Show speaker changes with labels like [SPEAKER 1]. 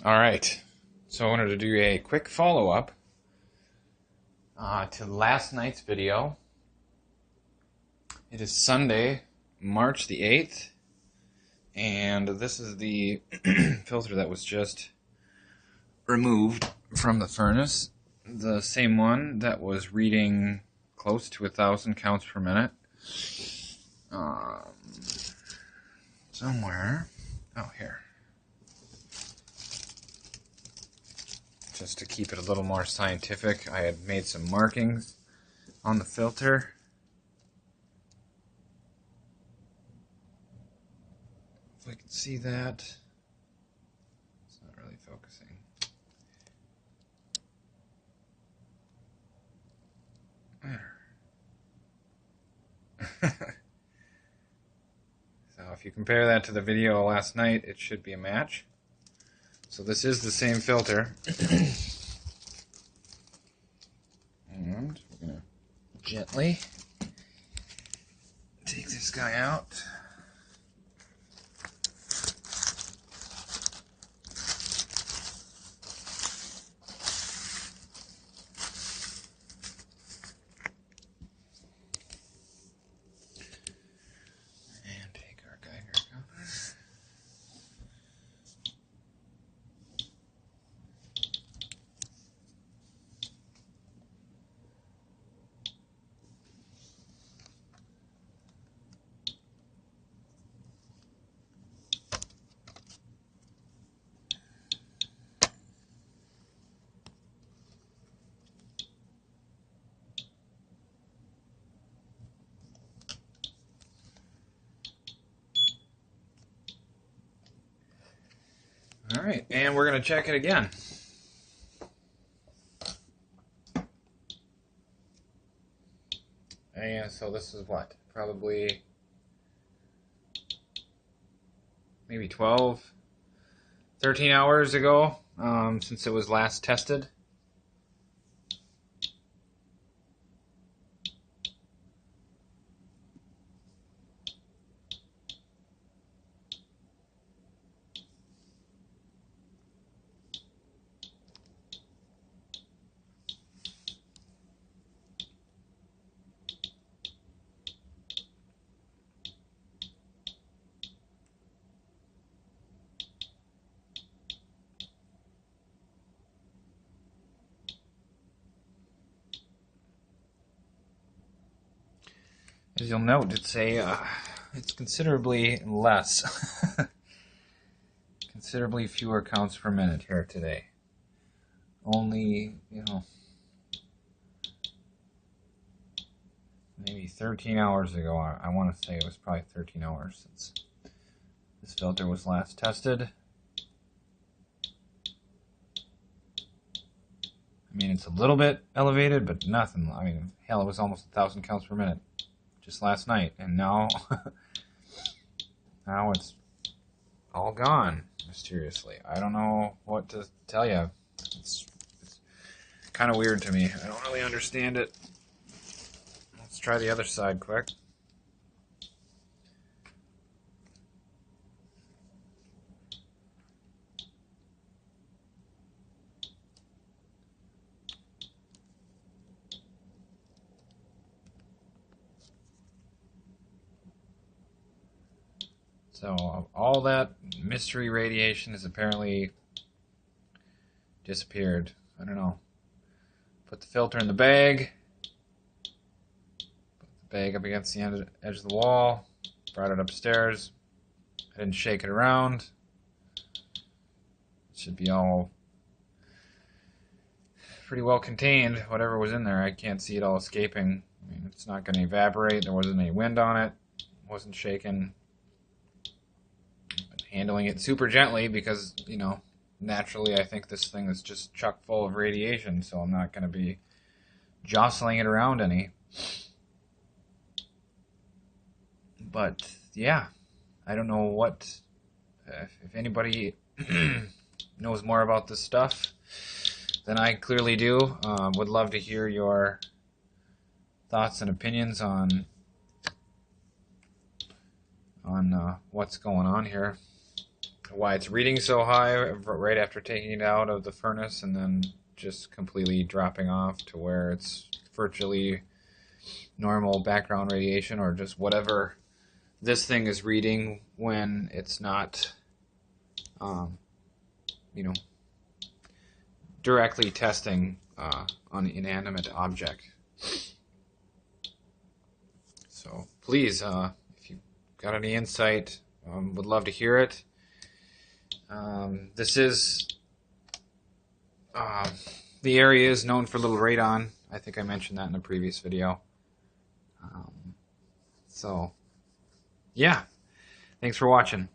[SPEAKER 1] All right. So I wanted to do a quick follow-up to last night's video. It is Sunday, March the 8th, and this is the filter that was just removed from the furnace. The same one that was reading close to 1,000 counts per minute. Somewhere. Oh, here. Just to keep it a little more scientific, I had made some markings on the filter. If we can see that. It's not really focusing. There. So if you compare that to the video last night, it should be a match. So this is the same filter. And we're going to gently take this guy out. And take our Geiger counter. All right, and we're going to check it again. And so this is what? Probably maybe 12, 13 hours ago since it was last tested. As you'll note, it's considerably less, considerably fewer counts per minute here today. Only, maybe 13 hours ago, I want to say it was probably 13 hours since this filter was last tested. I mean, it's a little bit elevated, but nothing. I mean, hell, it was almost 1,000 counts per minute just last night, and now it's all gone mysteriously. I don't know what to tell you. It's kind of weird to me. I don't really understand it. Let's try the other side quick. So all that mystery radiation has apparently disappeared. I don't know. Put the filter in the bag. Put the bag up against the edge of the wall. Brought it upstairs. I didn't shake it around. It should be all pretty well contained. Whatever was in there, I can't see it all escaping. I mean, it's not going to evaporate. There wasn't any wind on it. It wasn't shaken. Handling it super gently because, naturally I think this thing is just chock full of radiation, so I'm not going to be jostling it around any. But, yeah, I don't know what, if anybody knows more about this stuff than I clearly do. Would love to hear your thoughts and opinions on what's going on here. why it's reading so high right after taking it out of the furnace and then just completely dropping off to where it's virtually normal background radiation, or just whatever this thing is reading when it's not, you know, directly testing on an inanimate object. So please, if you've got any insight, would love to hear it. This is the area is known for little radon. I think I mentioned that in a previous video. So yeah, thanks for watching.